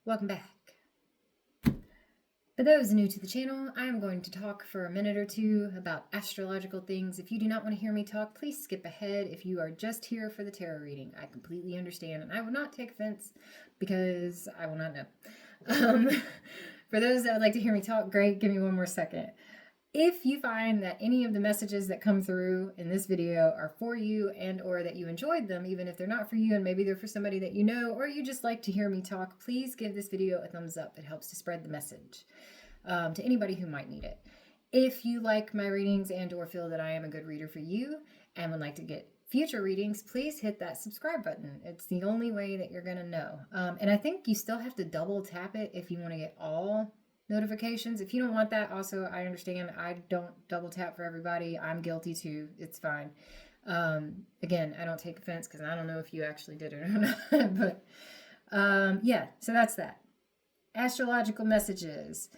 Welcome back. For those new to the channel, I am going to talk for a minute or two about astrological things. If you do not want to hear me talk, please skip ahead. If you are just here for the tarot reading, I completely understand, and I will not take offense because I will not know. For those that would like to hear me talk, great, give me one more second. If you find that any of the messages that come through in this video are for you and or that you enjoyed them, even if they're not for you and maybe they're for somebody that you know or you just like to hear me talk, please give this video a thumbs up. It helps to spread the message to anybody who might need it. If you like my readings and or feel that I am a good reader for you and would like to get future readings, please hit that subscribe button. It's the only way that you're going to know. And I think you still have to double tap it if you want to get all notifications. If you don't want that, also, I understand. I don't double tap for everybody. I'm guilty too. It's fine. Again, I don't take offense because I don't know if you actually did it or not. But yeah, so that's that. Astrological messages.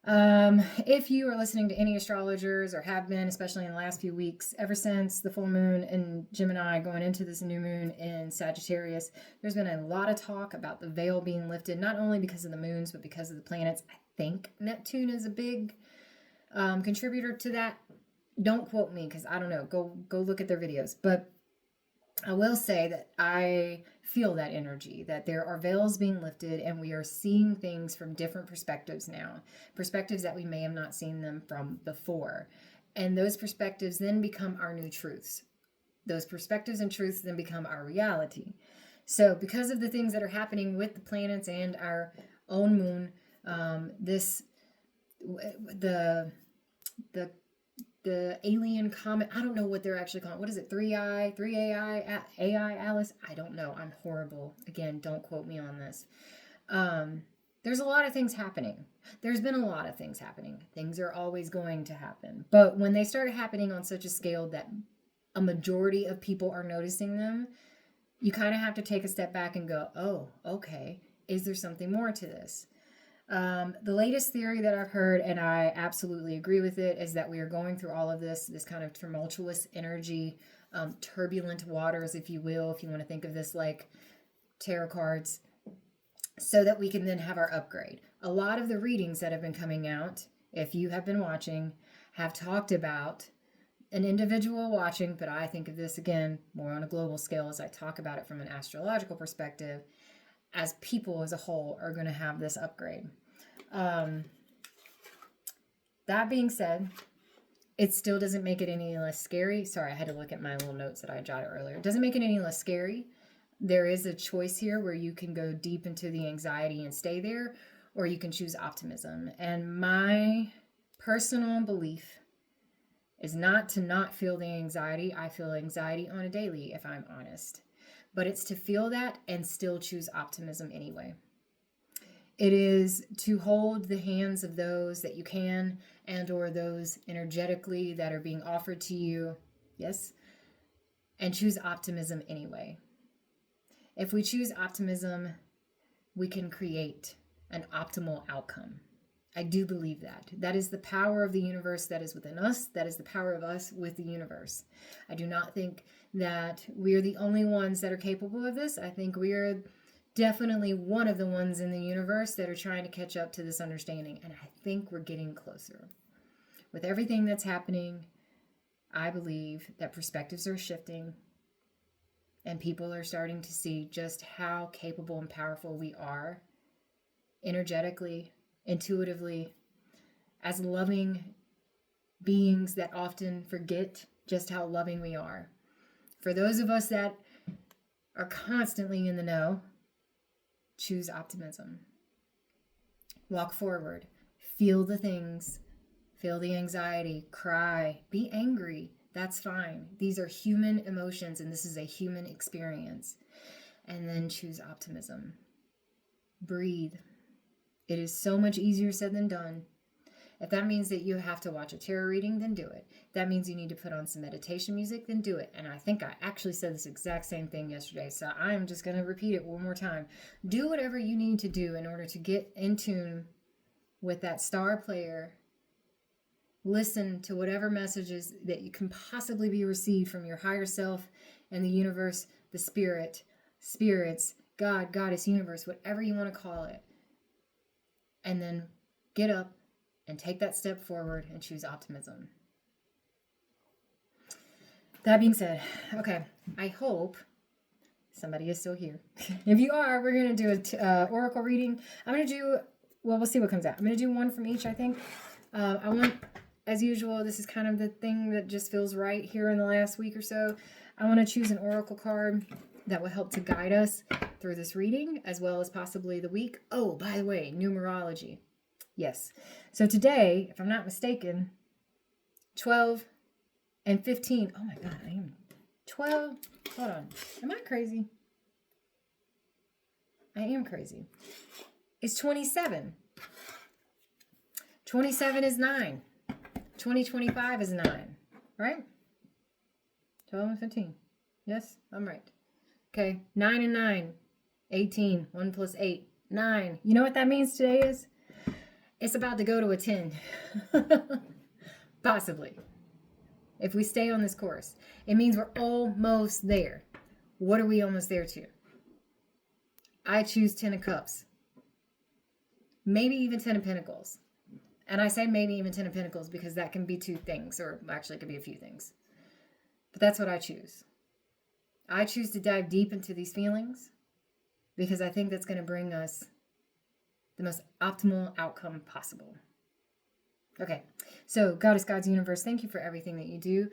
If you are listening to any astrologers or have been, especially in the last few weeks, ever since the full moon in Gemini going into this new moon in Sagittarius, there's been a lot of talk about the veil being lifted, not only because of the moons, but because of the planets. I think Neptune is a big contributor to that. Don't quote me because I don't know. Go look at their videos. But I will say that I feel that energy, that there are veils being lifted and we are seeing things from different perspectives now, perspectives that we may have not seen them from before. And those perspectives then become our new truths. Those perspectives and truths then become our reality. So because of the things that are happening with the planets and our own moon, the alien comet, I don't know what they're actually calling. What is it? 3AI, Alice? I don't know. I'm horrible. Again, don't quote me on this. There's a lot of things happening. There's been a lot of things happening. Things are always going to happen. But when they start happening on such a scale that a majority of people are noticing them, you kind of have to take a step back and go, oh, okay, is there something more to this? The latest theory that I've heard, and I absolutely agree with it, is that we are going through all of this kind of tumultuous energy, turbulent waters, if you will, if you want to think of this like tarot cards, so that we can then have our upgrade. A lot of the readings that have been coming out, if you have been watching, have talked about an individual watching, but I think of this again more on a global scale as I talk about it from an astrological perspective, as people as a whole are going to have this upgrade. That being said, it still doesn't make it any less scary. Sorry, I had to look at my little notes that I jotted earlier. It doesn't make it any less scary. There is a choice here where you can go deep into the anxiety and stay there, or you can choose optimism. And my personal belief is not to not feel the anxiety. I feel anxiety on a daily, if I'm honest. But it's to feel that and still choose optimism anyway. It is to hold the hands of those that you can and or those energetically that are being offered to you, yes, and choose optimism anyway. If we choose optimism, we can create an optimal outcome. I do believe that. That is the power of the universe that is within us. That is the power of us with the universe. I do not think that we are the only ones that are capable of this. I think we are definitely one of the ones in the universe that are trying to catch up to this understanding. And I think we're getting closer. With everything that's happening, I believe that perspectives are shifting and people are starting to see just how capable and powerful we are energetically, intuitively, as loving beings that often forget just how loving we are. For those of us that are constantly in the know, choose optimism. Walk forward. Feel the things. Feel the anxiety. Cry. Be angry. That's fine. These are human emotions and this is a human experience. And then choose optimism. Breathe. It is so much easier said than done. If that means that you have to watch a tarot reading, then do it. If that means you need to put on some meditation music, then do it. And I think I actually said this exact same thing yesterday, so I'm just going to repeat it one more time. Do whatever you need to do in order to get in tune with that star player. Listen to whatever messages that you can possibly be received from your higher self and the universe, the spirits, God, Goddess, Universe, whatever you want to call it. And then get up and take that step forward and choose optimism. That being said, okay, I hope somebody is still here. If you are, we're going to do an oracle reading. I'm going to do, well, we'll see what comes out. I'm going to do one from each, I think. I want, as usual, this is kind of the thing that just feels right here in the last week or so. I want to choose an oracle card that will help to guide us through this reading, as well as possibly the week. Oh, by the way, numerology. Yes. So today, if I'm not mistaken, 12 and 15. Oh my God, I am 12. Hold on. Am I crazy? I am crazy. It's 27. 27 is 9. 2025 is 9. Right? 12 and 15. Yes, I'm right. Okay. 9 and 9. 18. 1 plus 8. 9. You know what that means today is? It's about to go to a 10. Possibly. If we stay on this course. It means we're almost there. What are we almost there to? I choose 10 of Cups. Maybe even 10 of Pentacles. And I say maybe even 10 of Pentacles because that can be two things, or actually it could be a few things. But that's what I choose. I choose to dive deep into these feelings because I think that's going to bring us the most optimal outcome possible. Okay, so Goddess, God's Universe, thank you for everything that you do.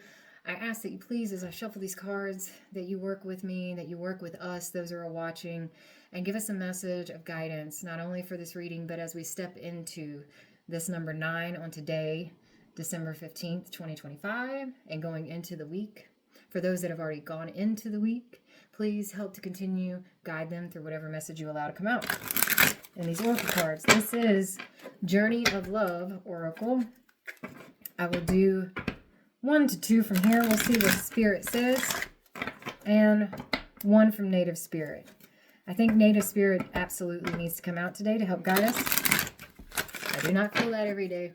I ask that you please, as I shuffle these cards, that you work with me, that you work with us, those who are watching, and give us a message of guidance, not only for this reading, but as we step into this number 9 on today, December 15th, 2025, and going into the week. For those that have already gone into the week, please help to continue, guide them through whatever message you allow to come out. And these oracle cards, this is Journey of Love Oracle. I will do 1 to 2 from here. We'll see what Spirit says. And 1 from Native Spirit. I think Native Spirit absolutely needs to come out today to help guide us. I do not feel that every day.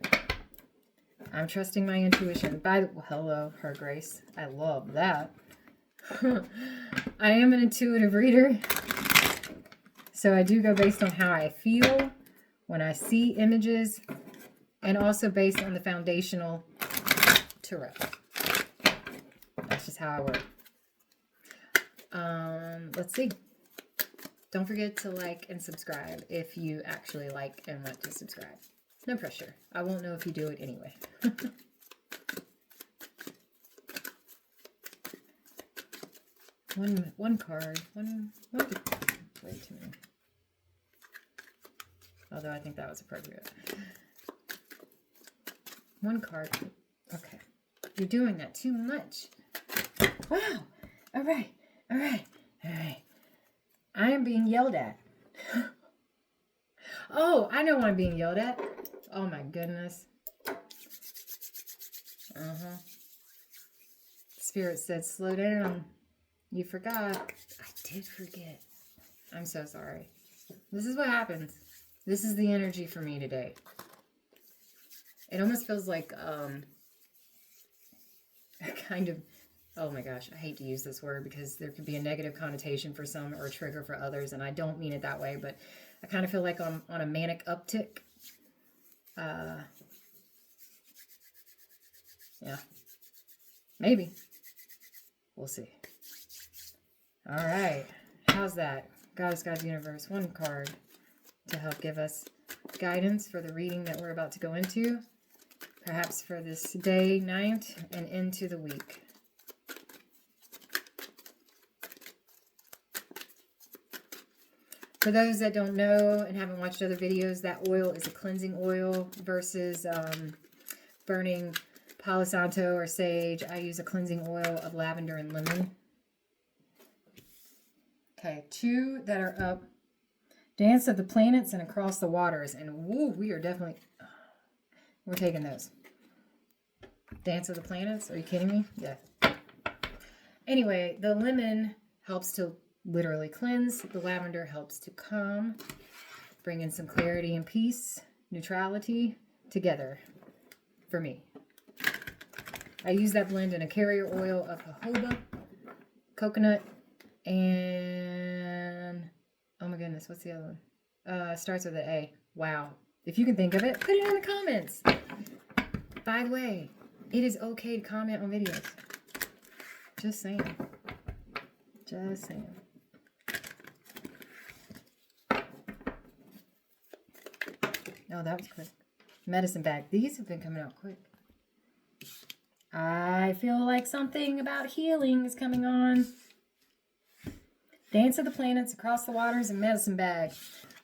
I'm trusting my intuition. Hello, Her Grace. I love that. I am an intuitive reader. So I do go based on how I feel when I see images, and also based on the foundational tarot. That's just how I work. Let's see. Don't forget to like and subscribe if you actually like and want to subscribe. No pressure. I won't know if you do it anyway. One card. One way too many. Although I think that was appropriate. 1 card. Okay. You're doing that too much. Wow. All right. All right. All right. I am being yelled at. Oh, I know I'm being yelled at. Oh my goodness. Spirit said, slow down. You forgot. I did forget. I'm so sorry. This is what happens. This is the energy for me today. It almost feels like kind of, oh my gosh, I hate to use this word because there could be a negative connotation for some or a trigger for others, and I don't mean it that way, but I kind of feel like I'm on a manic uptick. Yeah, maybe. We'll see. All right, how's that? Goddess, God's Universe, 1 card to help give us guidance for the reading that we're about to go into, perhaps for this day, night, and into the week. For those that don't know and haven't watched other videos, that oil is a cleansing oil versus burning Palo Santo or sage. I use a cleansing oil of lavender and lemon. Okay, 2 that are up. Dance of the Planets and Across the Waters. And woo, we are definitely, we're taking those. Dance of the Planets? Are you kidding me? Yeah. Anyway, the lemon helps to literally cleanse. The lavender helps to calm. Bring in some clarity and peace, neutrality together for me. I use that blend in a carrier oil of jojoba, coconut, and goodness, what's the other one? Starts with an A. Wow. If you can think of it, put it in the comments. By the way, it is okay to comment on videos. Just saying. Just saying. Oh, that was quick. Medicine bag. These have been coming out quick. I feel like something about healing is coming on. Dance of the planets, across the waters, and medicine bag.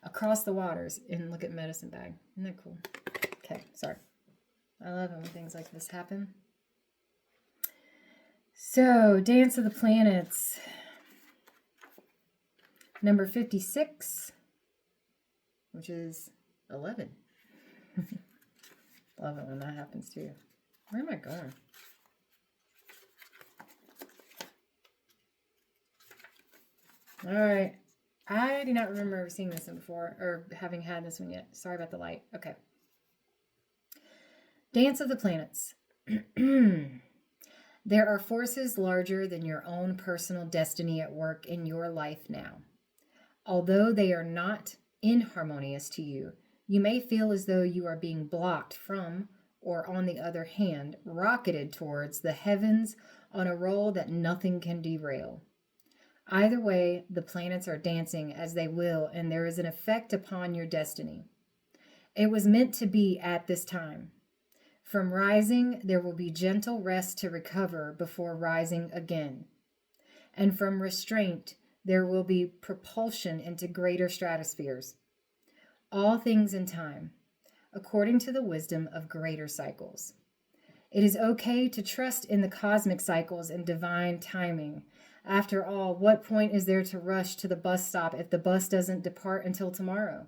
Across the waters. And look at medicine bag. Isn't that cool? Okay, sorry. I love it when things like this happen. So, Dance of the Planets. Number 56, which is 11. Love it when that happens too. Where am I going? All right. I do not remember seeing this one before or having had this one yet. Sorry about the light. Okay. Dance of the Planets. There are forces larger than your own personal destiny at work in your life now. Although they are not inharmonious to you, you may feel as though you are being blocked from, or on the other hand, rocketed towards the heavens on a roll that nothing can derail. Either way, the planets are dancing as they will, and there is an effect upon your destiny. It was meant to be at this time. From rising, there will be gentle rest to recover before rising again. And from restraint, there will be propulsion into greater stratospheres. All things in time, according to the wisdom of greater cycles. It is okay to trust in the cosmic cycles and divine timing. After all, what point is there to rush to the bus stop if the bus doesn't depart until tomorrow?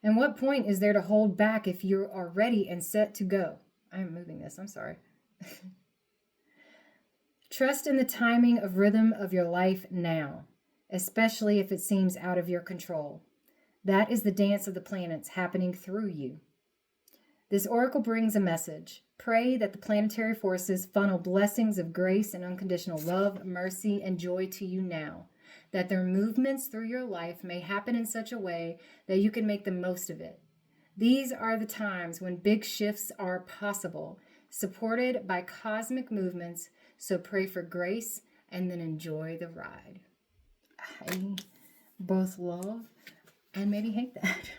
And what point is there to hold back if you are ready and set to go? I'm moving this, I'm sorry. Trust in the timing of rhythm of your life now, especially if it seems out of your control. That is the dance of the planets happening through you. This oracle brings a message. Pray that the planetary forces funnel blessings of grace and unconditional love, mercy, and joy to you now, that their movements through your life may happen in such a way that you can make the most of it. These are the times when big shifts are possible, supported by cosmic movements, so pray for grace and then enjoy the ride. I both love and maybe hate that.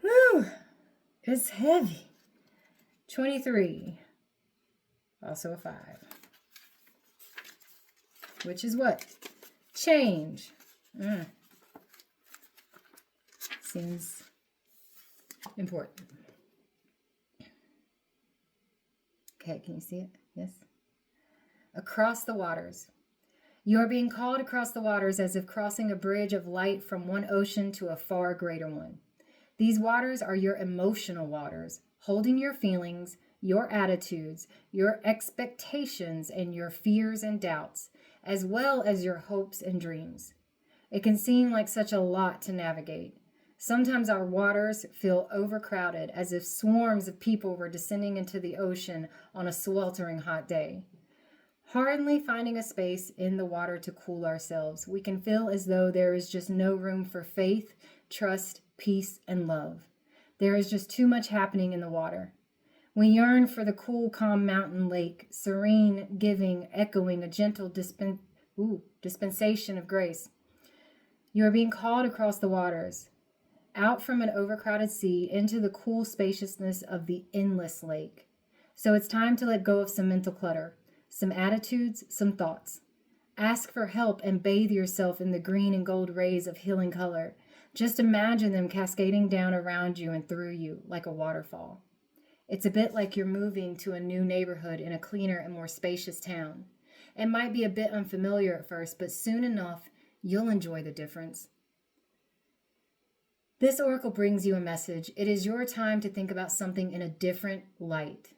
Whew, it's heavy. 23, also a 5. Which is what? Change. Seems important. Okay, can you see it? Yes. Across the waters. You are being called across the waters as if crossing a bridge of light from one ocean to a far greater one. These waters are your emotional waters, holding your feelings, your attitudes, your expectations, and your fears and doubts, as well as your hopes and dreams. It can seem like such a lot to navigate. Sometimes our waters feel overcrowded, as if swarms of people were descending into the ocean on a sweltering hot day. Hardly finding a space in the water to cool ourselves, we can feel as though there is just no room for faith, trust, peace, and love. There is just too much happening in the water. We yearn for the cool, calm mountain lake, serene, giving, echoing a gentle dispensation of grace. You are being called across the waters, out from an overcrowded sea into the cool spaciousness of the endless lake. So it's time to let go of some mental clutter, some attitudes, some thoughts. Ask for help and bathe yourself in the green and gold rays of healing color. Just imagine them cascading down around you and through you like a waterfall. It's a bit like you're moving to a new neighborhood in a cleaner and more spacious town. It might be a bit unfamiliar at first, but soon enough, you'll enjoy the difference. This oracle brings you a message. It is your time to think about something in a different light.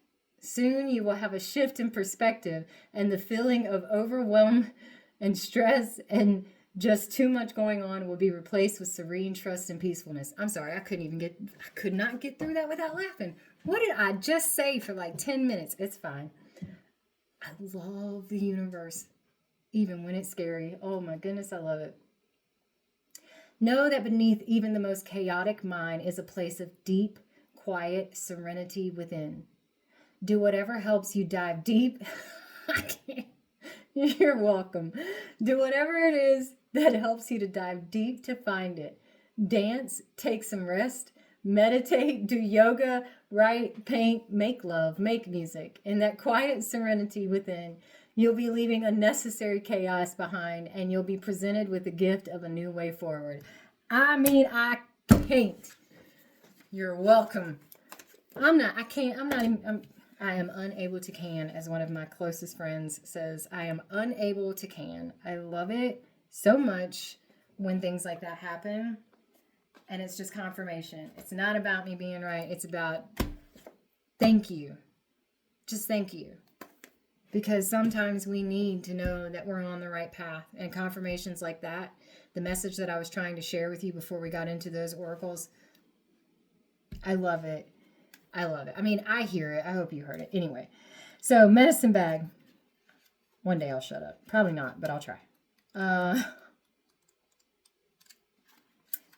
Soon you will have a shift in perspective, and the feeling of overwhelm and stress and just too much going on will be replaced with serene trust and peacefulness. I'm sorry, I could not get through that without laughing. What did I just say for like 10 minutes? It's fine. I love the universe. even when it's scary. Oh my goodness, I love it. Know that beneath even the most chaotic mind is a place of deep, quiet serenity within. Do whatever helps you dive deep. I can't. You're welcome. Do whatever it is that helps you to dive deep to find it. Dance, take some rest, meditate, do yoga, write, paint, make love, make music. In that quiet serenity within, you'll be leaving unnecessary chaos behind, and you'll be presented with the gift of a new way forward. I mean, I can't. You're welcome. I am unable to can, as one of my closest friends says. I am unable to can. I love it so much when things like that happen. And it's just confirmation. It's not about me being right. It's about thank you. Just thank you. Because sometimes we need to know that we're on the right path. And confirmations like that, the message that I was trying to share with you before we got into those oracles, I love it. I love it. I mean, I hear it. I hope you heard it. Anyway, so medicine bag. One day I'll shut up. Probably not, but I'll try.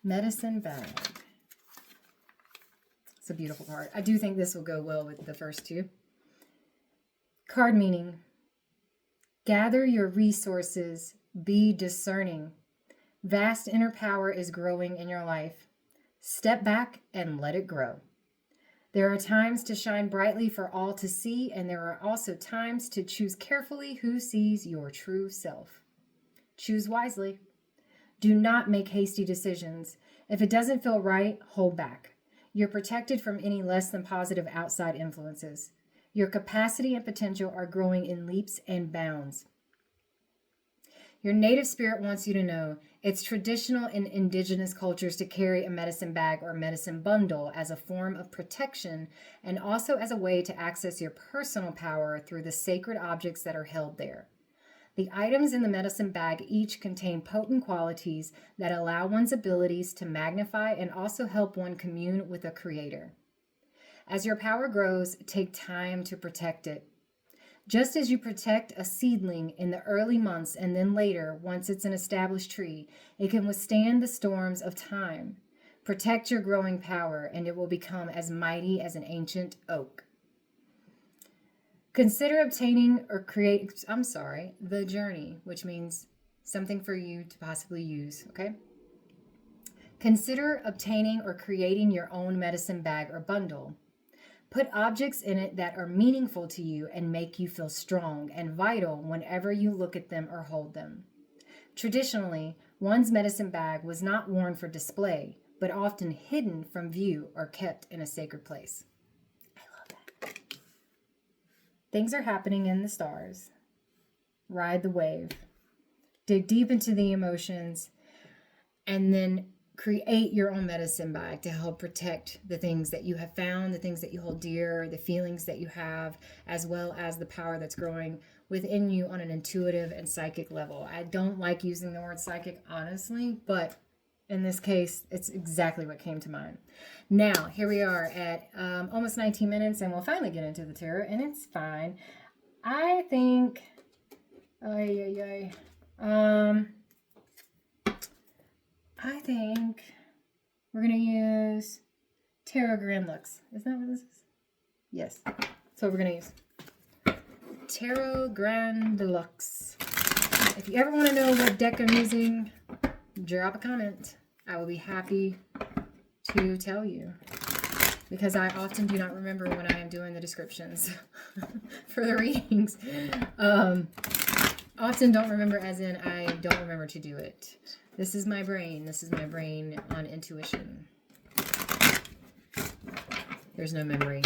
Medicine bag. It's a beautiful card. I do think this will go well with the first two. Card meaning: gather your resources, be discerning. Vast inner power is growing in your life. Step back and let it grow. There are times to shine brightly for all to see, and there are also times to choose carefully who sees your true self. Choose wisely. Do not make hasty decisions. If it doesn't feel right, hold back. You're protected from any less than positive outside influences. Your capacity and potential are growing in leaps and bounds. Your native spirit wants you to know it's traditional in indigenous cultures to carry a medicine bag or medicine bundle as a form of protection and also as a way to access your personal power through the sacred objects that are held there. The items in the medicine bag each contain potent qualities that allow one's abilities to magnify and also help one commune with a creator. As your power grows, take time to protect it. Just as you protect a seedling in the early months and then later, once it's an established tree, it can withstand the storms of time. Protect your growing power, and it will become as mighty as an ancient oak. Consider obtaining or the journey, which means something for you to possibly use, okay? Consider obtaining or creating your own medicine bag or bundle. Put objects in it that are meaningful to you and make you feel strong and vital whenever you look at them or hold them. Traditionally, one's medicine bag was not worn for display, but often hidden from view or kept in a sacred place. I love that. Things are happening in the stars. Ride the wave. Dig deep into the emotions, and then create your own medicine bag to help protect the things that you have found, the things that you hold dear, the feelings that you have, as well as the power that's growing within you on an intuitive and psychic level. I don't like using the word psychic, honestly, but in this case, it's exactly what came to mind. Now, here we are at almost 19 minutes, and we'll finally get into the tarot, and it's fine. I think... I think we're going to use Tarot Grand Lux. Isn't that what this is? Yes. That's what we're going to use. Tarot Grand Lux. If you ever want to know what deck I'm using, drop a comment. I will be happy to tell you. Because I often do not remember when I am doing the descriptions for the readings. Often don't remember as in I don't remember to do it. This is my brain. This is my brain on intuition. There's no memory.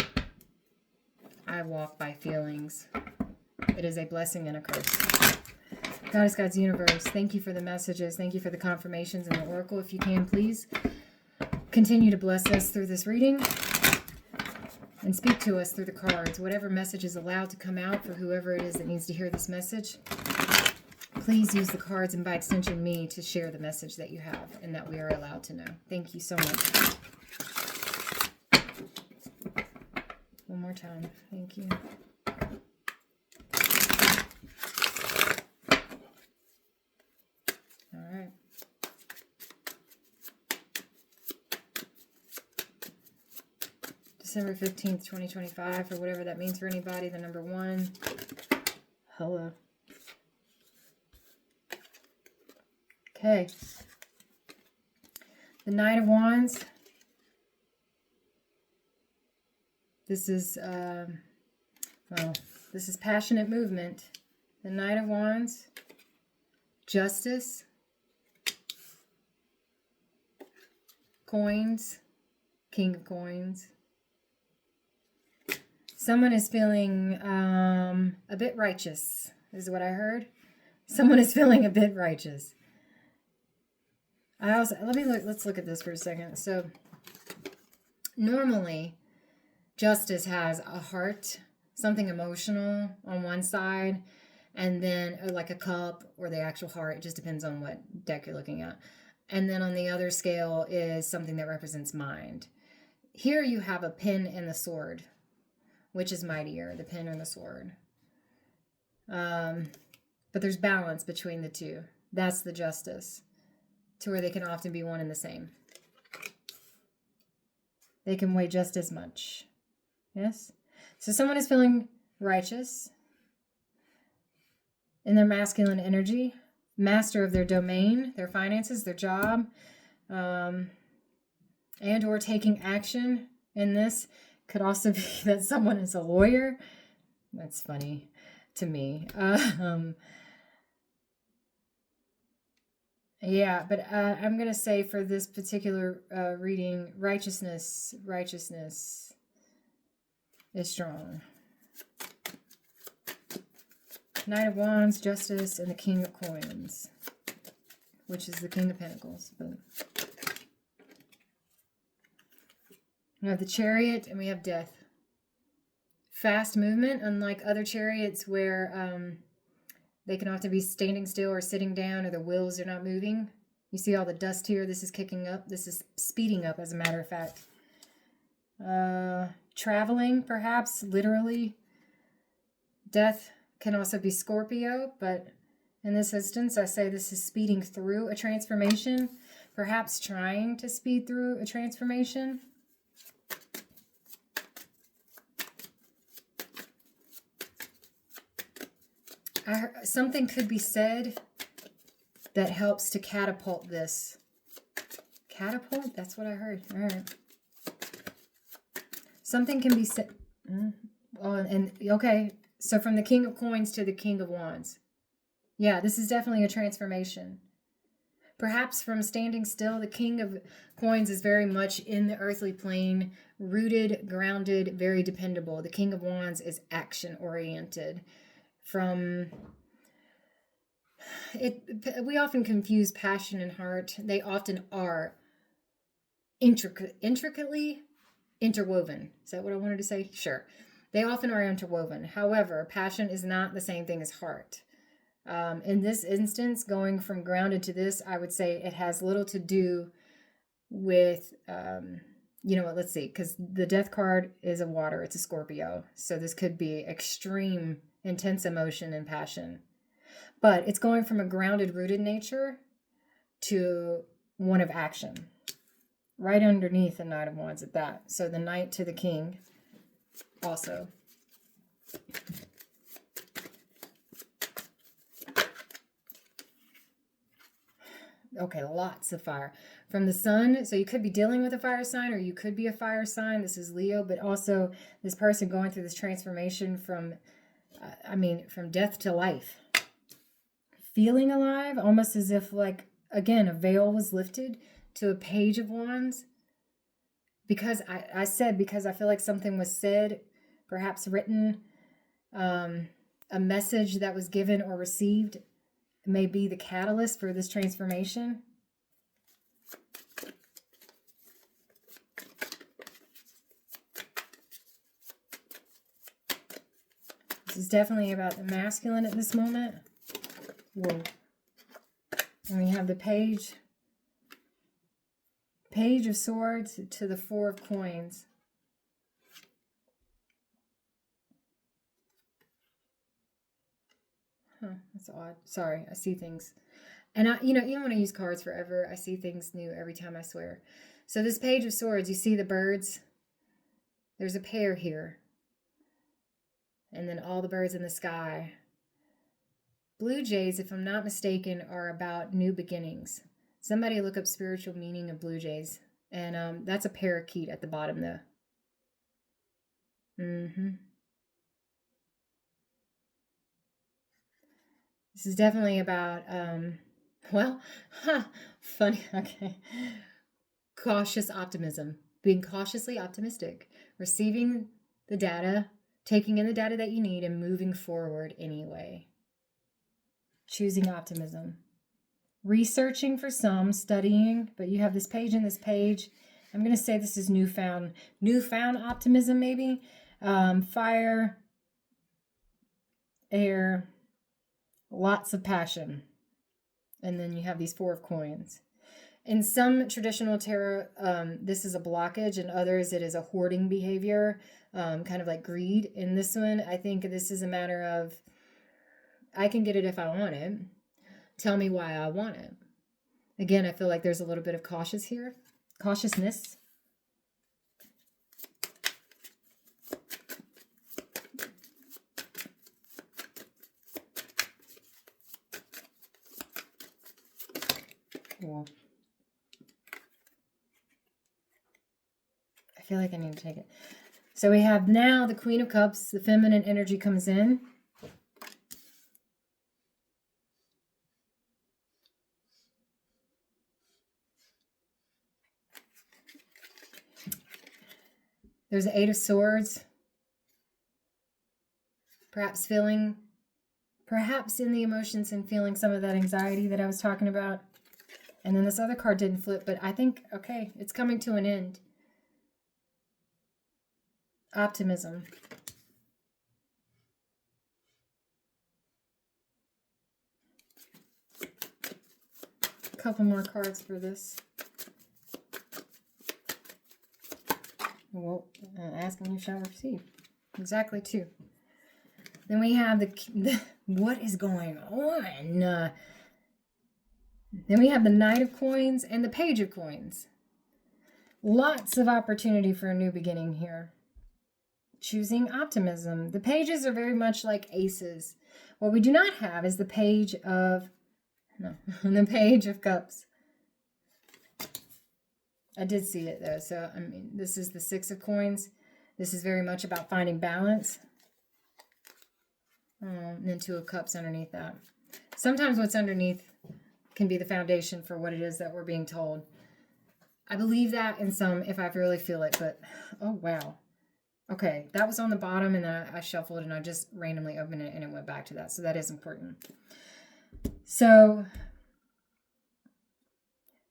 I walk by feelings. It is a blessing and a curse. Goddess, God's universe, thank you for the messages. Thank you for the confirmations and the oracle. If you can, please continue to bless us through this reading and speak to us through the cards. Whatever message is allowed to come out for whoever it is that needs to hear this message, please use the cards and by extension me to share the message that you have and that we are allowed to know. Thank you so much. One more time. Thank you. December 15th, 2025, or whatever that means for anybody. The number 1. Hello. Okay. The Knight of Wands. This is, this is passionate movement. The Knight of Wands. Justice. Coins. King of Coins. Someone is feeling a bit righteous, is what I heard. Someone is feeling a bit righteous. Let's look at this for a second. So normally justice has a heart, something emotional on one side, and then like a cup or the actual heart. It just depends on what deck you're looking at. And then on the other scale is something that represents mind. Here you have a pen and the sword. Which is mightier, the pen or the sword? But there's balance between the two. That's the justice. To where they can often be one and the same. They can weigh just as much. Yes? So someone is feeling righteous in their masculine energy. Master of their domain, their finances, their job. And or taking action in this. Could also be that someone is a lawyer. That's funny to me. Yeah, but I'm going to say for this particular reading, righteousness is strong. Knight of Wands, Justice, and the King of Coins, which is the King of Pentacles. But we have the Chariot and we have Death. Fast movement, unlike other chariots where they can often be standing still or sitting down or the wheels are not moving. You see all the dust here? This is kicking up. This is speeding up, as a matter of fact. Traveling, perhaps, literally. Death can also be Scorpio, but in this instance, I say this is speeding through a transformation. Perhaps trying to speed through a transformation. Something could be said that helps to catapult this. Catapult? That's what I heard. All right. Something can be said. Oh, and okay. So from the King of Coins to the King of Wands. Yeah, this is definitely a transformation. Perhaps from standing still, the King of Coins is very much in the earthly plane, rooted, grounded, very dependable. The King of Wands is action-oriented. We often confuse passion and heart. They often are intricately interwoven. Is that what I wanted to say? Sure. They often are interwoven. However, passion is not the same thing as heart. In this instance, going from grounded to this, I would say it has little to do with, you know what, let's see, because the Death card is a water, it's a Scorpio. So this could be extreme, intense emotion and passion. But it's going from a grounded, rooted nature to one of action. Right underneath the Knight of Wands at that. So the Knight to the King also. Okay, lots of fire. From the Sun, so you could be dealing with a fire sign or you could be a fire sign. This is Leo, but also this person going through this transformation from, from death to life. Feeling alive, almost as if, like, again, a veil was lifted to a Page of Wands. Because I feel like something was said, perhaps written, a message that was given or received may be the catalyst for this transformation. This is definitely about the masculine at this moment. Whoa. And we have the Page of Swords to the Four of Coins. Huh, that's odd. Sorry, I see things. And even when I use cards forever, I see things new every time, I swear. So this Page of Swords, you see the birds? There's a pair here. And then all the birds in the sky. Blue jays, if I'm not mistaken, are about new beginnings. Somebody look up spiritual meaning of blue jays. And that's a parakeet at the bottom, though. This is definitely about, funny. Okay. Cautious optimism. Being cautiously optimistic. Receiving the data, taking in the data that you need, and moving forward anyway. Choosing optimism. Researching for some, studying, but you have this page and this page. I'm going to say this is newfound optimism, maybe. Fire, air, lots of passion. And then you have these 4 of coins. In some traditional tarot, this is a blockage. In others, it is a hoarding behavior, kind of like greed. In this one, I think this is a matter of, I can get it if I want it. Tell me why I want it. Again, I feel like there's a little bit of cautiousness. Cool. I feel like I need to take it. So we have now the Queen of Cups, the feminine energy comes in. There's the 8 of Swords. Perhaps in the emotions and feeling some of that anxiety that I was talking about. And then this other card didn't flip, but I think, okay, it's coming to an end. Optimism. A couple more cards for this. Well, ask and you shall receive. Exactly 2. Then we have the what is going on? Then we have the Knight of Coins and the Page of Coins. Lots of opportunity for a new beginning here. Choosing optimism. The pages are very much like aces. What we do not have is the Page of Cups. I did see it though. So, I mean, this is the 6 of Coins. This is very much about finding balance. And then 2 of Cups underneath that. Sometimes what's underneath can be the foundation for what it is that we're being told. I believe that in some, if I really feel it, but, oh, wow. Okay, that was on the bottom, and then I shuffled, and I just randomly opened it, and it went back to that. So that is important. So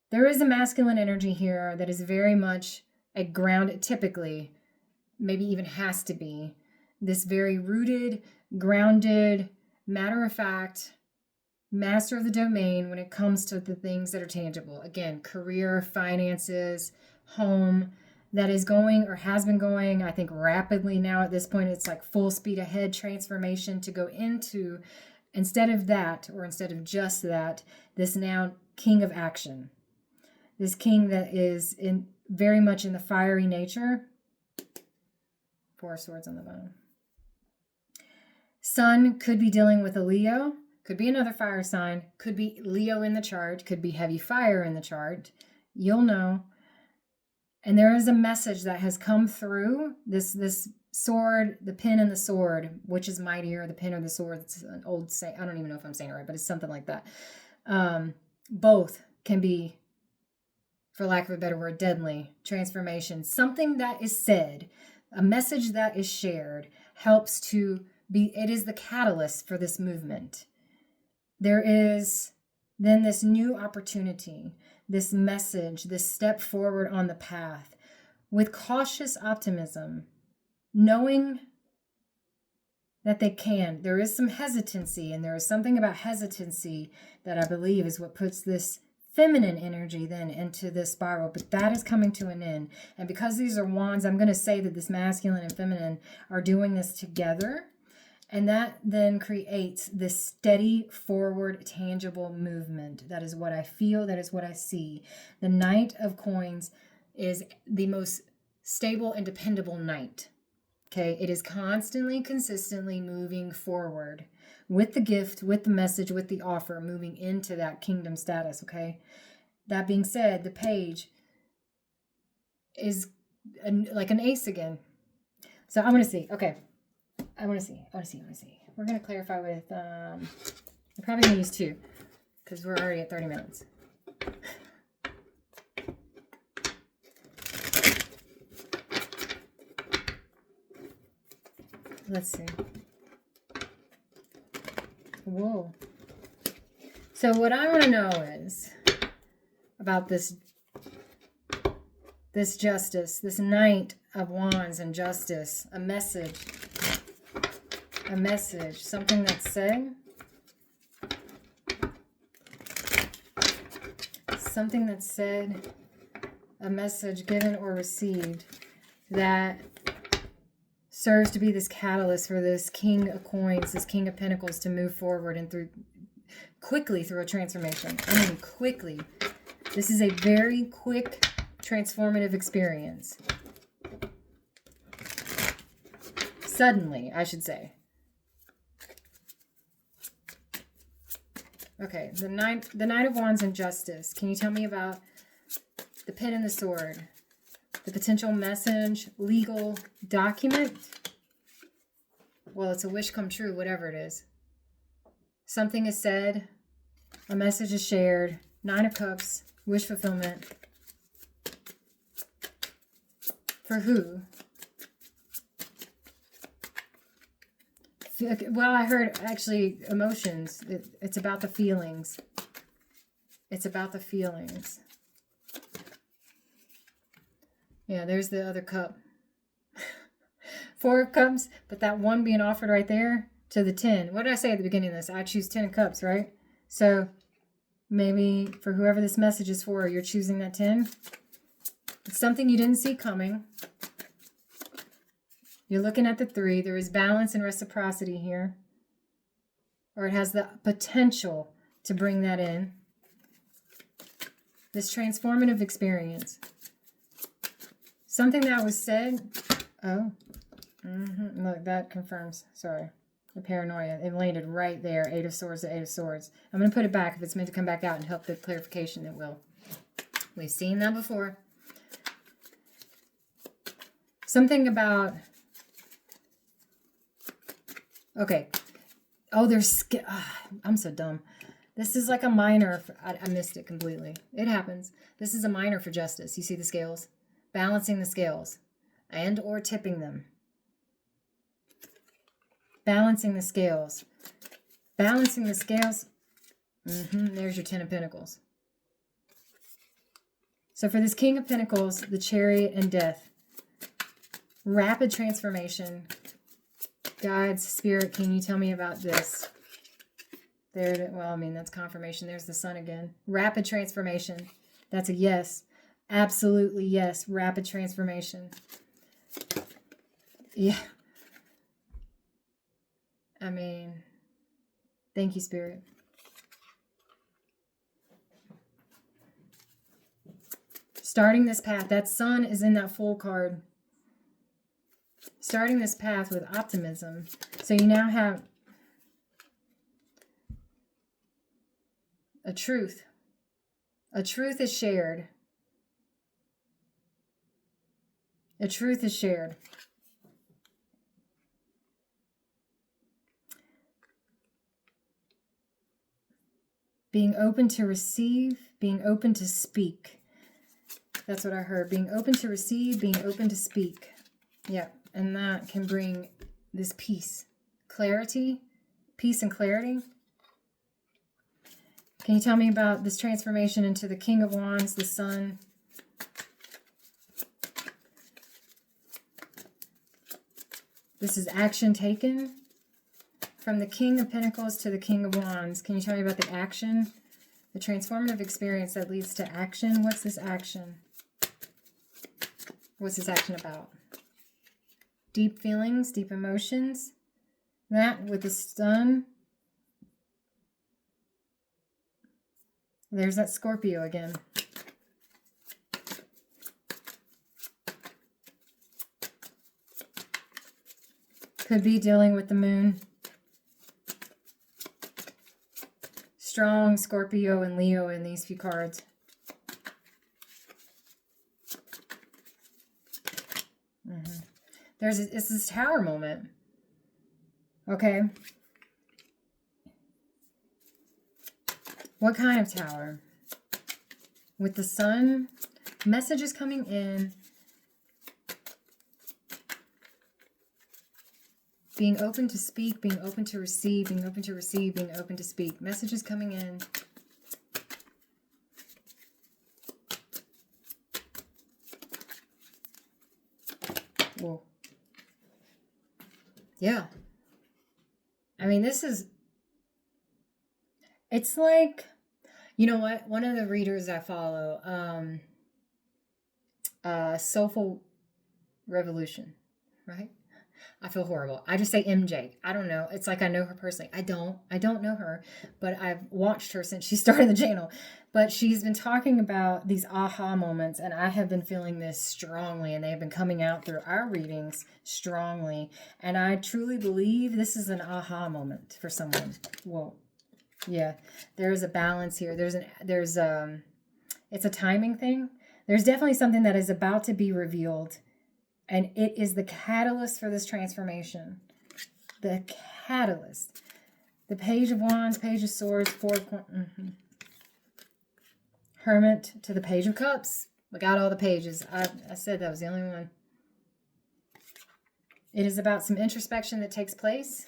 there is a masculine energy here that is very much a ground, typically, maybe even has to be, this very rooted, grounded, matter-of-fact, master of the domain when it comes to the things that are tangible. Again, career, finances, home, that is going or has been going, I think, rapidly now at this point. It's like full speed ahead transformation to go into, instead of that, or instead of just that, this now king of action. This king that is very much in the fiery nature. 4 of Swords on the bottom. Sun could be dealing with a Leo. Could be another fire sign. Could be Leo in the chart. Could be heavy fire in the chart. You'll know. And there is a message that has come through this sword, the pen and the sword, which is mightier, the pen or the sword. It's an old saying. I don't even know if I'm saying it right, but it's something like that. Both can be, for lack of a better word, deadly. Transformation. Something that is said, a message that is shared, helps to be, it is the catalyst for this movement. There is then this new opportunity, this message, this step forward on the path with cautious optimism, knowing that they can. There is some hesitancy, and there is something about hesitancy that I believe is what puts this feminine energy then into this spiral, but that is coming to an end. And because these are wands, I'm going to say that this masculine and feminine are doing this together. And that then creates this steady, forward, tangible movement. That is what I feel. That is what I see. The Knight of Coins is the most stable and dependable knight. Okay, it is constantly, consistently moving forward with the gift, with the message, with the offer, moving into that kingdom status. Okay, that being said, the page is like an ace again. So I want to see. Okay, I want to see. We're going to clarify with, I'm probably going to use 2 because we're already at 30 minutes. Let's see. Whoa. So what I want to know is about this justice, this Knight of Wands and justice, a message, something that's said, a message given or received that serves to be this catalyst for this King of Coins, this King of Pentacles to move forward and quickly through a transformation. I mean, quickly. This is a very quick, transformative experience. Suddenly, I should say. Okay, the Knight of Wands and Justice. Can you tell me about the Pen and the Sword? The potential message, legal document? Well, it's a wish come true, whatever it is. Something is said, a message is shared, 9 of Cups, wish fulfillment. For who? Well, I heard actually emotions. It's about the feelings. It's about the feelings. Yeah, there's the other cup. 4 of Cups, but that 1 being offered right there to the 10. What did I say at the beginning of this? I choose 10 of Cups, right? So maybe for whoever this message is for, you're choosing that 10. It's something you didn't see coming. You're looking at the 3. There is balance and reciprocity here. Or it has the potential to bring that in. This transformative experience. Something that was said. Oh. Look, that confirms. Sorry. The paranoia. It landed right there. 8 of Swords to 8 of Swords. I'm going to put it back. If it's meant to come back out and help the clarification, it will. We've seen that before. Something about... Okay. Oh, there's... I'm so dumb. This is like a minor. I missed it completely. It happens. This is a minor for justice. You see the scales? Balancing the scales. And or tipping them. Balancing the scales. Balancing the scales. There's your 10 of Pentacles. So for this King of Pentacles, the Chariot and Death. Rapid transformation. Guides, Spirit, can you tell me about this? There, well, I mean, that's confirmation. There's the Sun again. Rapid transformation. That's a yes. Absolutely yes. Rapid transformation. Yeah. I mean, thank you, Spirit. Starting this path. That Sun is in that Fool card. Starting this path with optimism. So you now have a truth. A truth is shared. A truth is shared. Being open to receive, being open to speak. That's what I heard. Being open to receive, being open to speak. Yeah, and that can bring this peace, clarity, peace and clarity. Can you tell me about this transformation into the King of Wands, the Sun? This is action taken. From the King of Pentacles to the King of Wands. Can you tell me about the action? The transformative experience that leads to action. What's this action? What's this action about? Deep feelings, deep emotions. That with the Sun. There's that Scorpio again. Could be dealing with the moon. Strong Scorpio and Leo in these few cards. It's this Tower moment. Okay. What kind of Tower? With the Sun, messages coming in. Being open to speak, being open to receive, being open to receive, being open to speak. Messages coming in. Whoa. Yeah. I mean, it's like, you know what? One of the readers I follow, Soulful Revolution, right? I feel horrible. I just say MJ. I don't know. It's like I know her personally. I don't know her, but I've watched her since she started the channel. But she's been talking about these aha moments, and I have been feeling this strongly, and they have been coming out through our readings strongly. And I truly believe this is an aha moment for someone. Whoa. Yeah. There is a balance here. It's a timing thing. There's definitely something that is about to be revealed. And it is the catalyst for this transformation. The catalyst. The Page of Wands, Page of Swords, Hermit to the Page of Cups. We got all the pages. I said that was the only one. It is about some introspection that takes place.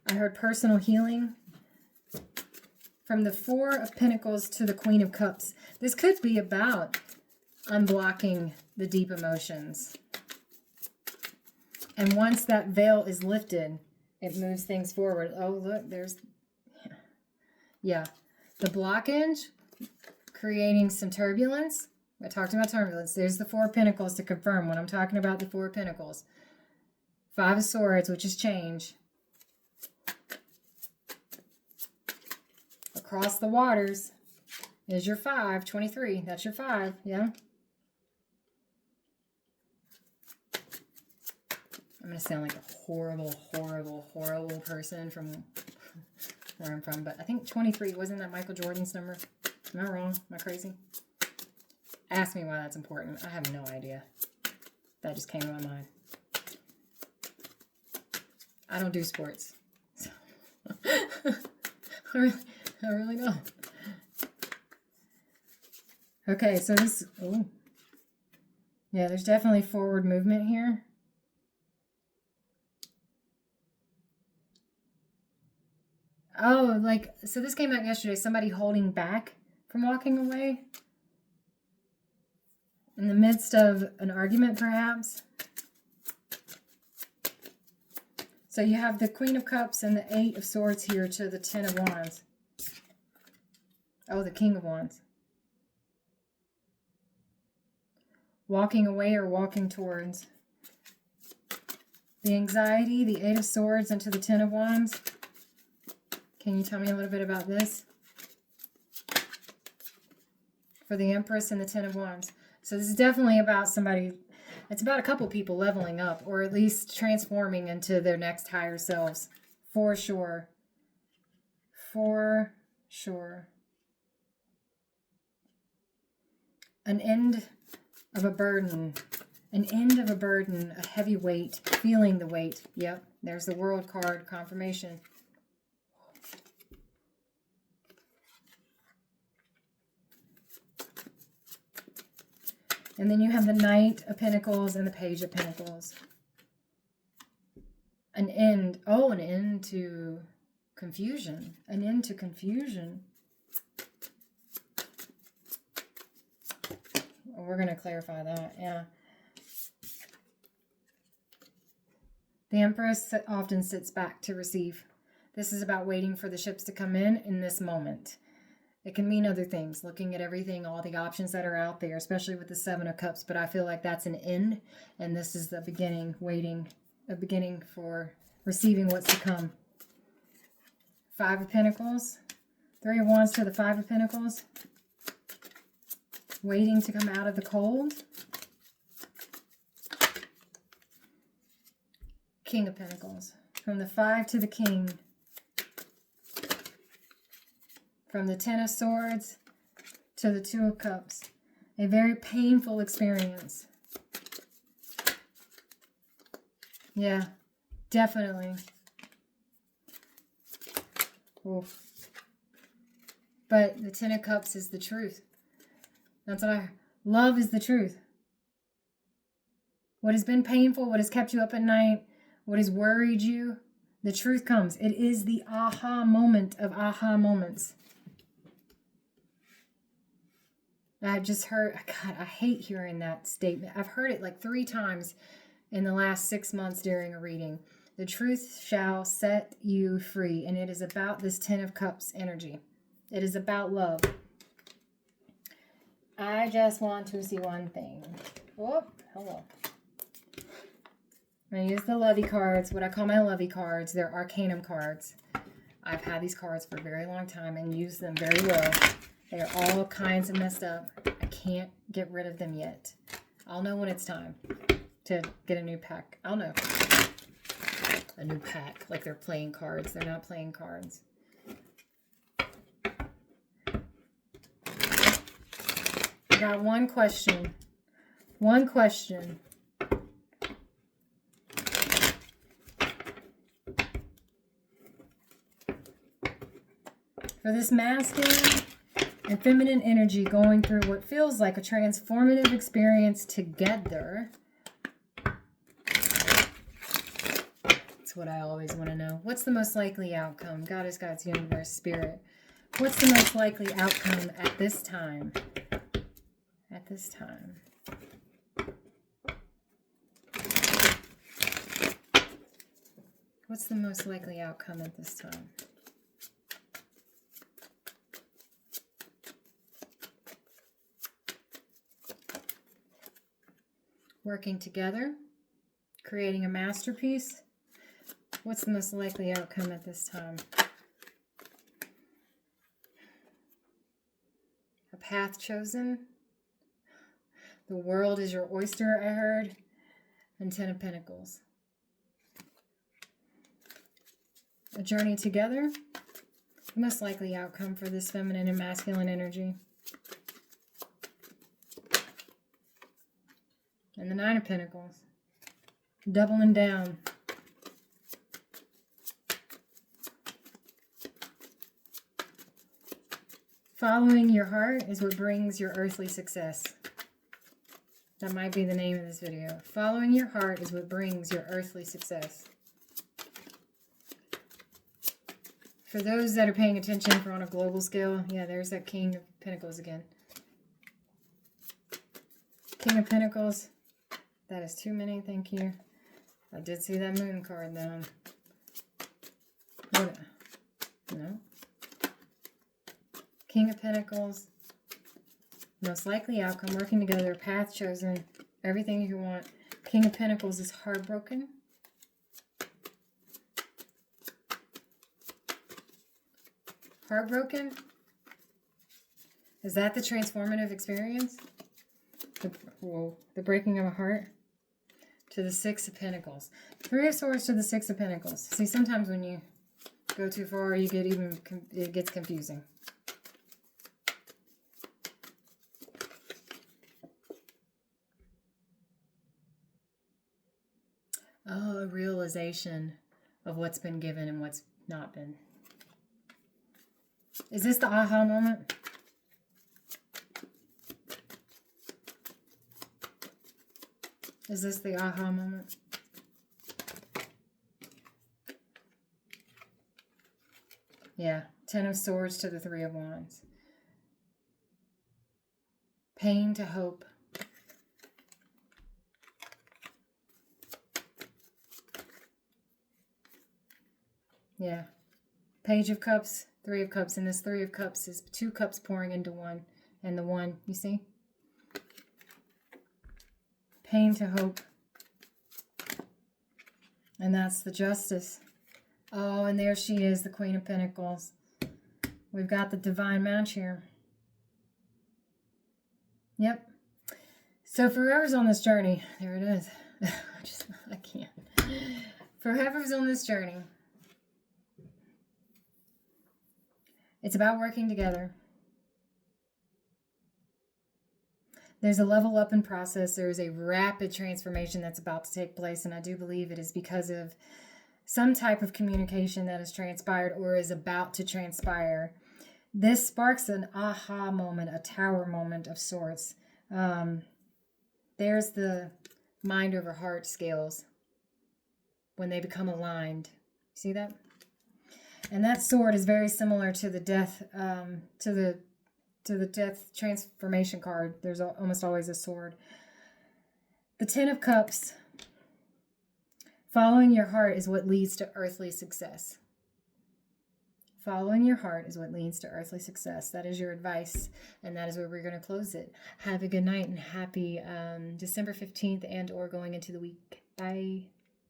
I heard personal healing. From the Four of Pentacles to the Queen of Cups. This could be about unblocking the deep emotions. And once that veil is lifted, it moves things forward. Oh, look, there's... Yeah. The blockage, creating some turbulence. I talked about turbulence. There's the Four of Pentacles to confirm when I'm talking about the Four of Pentacles. Five of Swords, which is change. Across the waters is your 5, 23. That's your 5, yeah? I'm going to sound like a horrible, horrible, horrible person from where I'm from, but I think 23, wasn't that Michael Jordan's number? Am I wrong? Am I crazy? Ask me why that's important. I have no idea. That just came to my mind. I don't do sports. So I really don't. Okay, so this... Ooh. Yeah, there's definitely forward movement here. Oh, like, so this came out yesterday. Somebody holding back from walking away. In the midst of an argument, perhaps. So you have the Queen of Cups and the Eight of Swords here to the Ten of Wands. Oh, the King of Wands. Walking away or walking towards. The anxiety, the Eight of Swords, into the Ten of Wands. Can you tell me a little bit about this? For the Empress and the Ten of Wands. So this is definitely about somebody, it's about a couple people leveling up, or at least transforming into their next higher selves. For sure. For sure. An end of a burden. An end of a burden, a heavy weight, feeling the weight. Yep, there's the World card, confirmation. And then you have the Knight of Pentacles and the Page of Pentacles. An end. Oh, an end to confusion. An end to confusion. Well, we're going to clarify that, yeah. The Empress often sits back to receive. This is about waiting for the ships to come in this moment. It can mean other things, looking at everything, all the options that are out there, especially with the Seven of Cups, but I feel like that's an end, and this is the beginning, waiting, a beginning for receiving what's to come. Five of Pentacles, Three of Wands to the Five of Pentacles, waiting to come out of the cold. King of Pentacles. From the 5 to the King. From the 10 of Swords to the 2 of Cups. A very painful experience. Yeah, definitely. Oof. But the 10 of Cups is the truth. That's what love is the truth. What has been painful, what has kept you up at night, what has worried you, the truth comes. It is the aha moment of aha moments. I just heard, God, I hate hearing that statement. I've heard it like 3 times in the last 6 months during a reading. The truth shall set you free. And it is about this 10 of Cups energy. It is about love. I just want to see one thing. Oh, hello. I'm going to use the lovey cards, what I call my lovey cards. They're Arcanum cards. I've had these cards for a very long time and used them very well. They're all kinds of messed up. I can't get rid of them yet. I'll know when it's time to get a new pack. I'll know. A new pack, like they're playing cards. They're not playing cards. I got one question. One question. For this masculine and feminine energy going through what feels like a transformative experience together. That's what I always want to know. What's the most likely outcome? Goddess, God's universe, spirit. What's the most likely outcome at this time? At this time. What's the most likely outcome at this time? Working together, creating a masterpiece. What's the most likely outcome at this time? A path chosen. The world is your oyster, I heard. And 10 of Pentacles. A journey together. The most likely outcome for this feminine and masculine energy. And the 9 of Pentacles. Doubling down. Following your heart is what brings your earthly success. That might be the name of this video. Following your heart is what brings your earthly success. For those that are paying attention for on a global scale, yeah, there's that King of Pentacles again. King of Pentacles. That is too many, thank you. I did see that moon card though. What? No. King of Pentacles. Most likely outcome, working together, path chosen, everything you want. King of Pentacles is heartbroken. Heartbroken? Is that the transformative experience? The breaking of a heart? To the 6 of Pentacles. 3 of Swords to the 6 of Pentacles. See, sometimes when you go too far, you get it gets confusing. Oh, a realization of what's been given and what's not been. Is this the aha moment? Is this the aha moment? Yeah, 10 of Swords to the 3 of Wands. Pain to hope. Yeah. Page of Cups, 3 of Cups. And this 3 of Cups is 2 cups pouring into one. And the one, you see? Pain to hope. And that's the Justice. Oh, and there she is, the Queen of Pentacles. We've got the divine match here. Yep. So for whoever's on this journey, there it is. I can't. For whoever's on this journey, it's about working together. There's a level up in process. There's a rapid transformation that's about to take place. And I do believe it is because of some type of communication that has transpired or is about to transpire. This sparks an aha moment, a tower moment of sorts. There's the mind over heart scales when they become aligned. See that? And that sword is very similar to the death, to the death transformation card. There's almost always a sword. The Ten of Cups. Following your heart is what leads to earthly success. Following your heart is what leads to earthly success. That is your advice, and that is where we're going to close it. Have a good night and happy December 15th and or going into the week. Bye.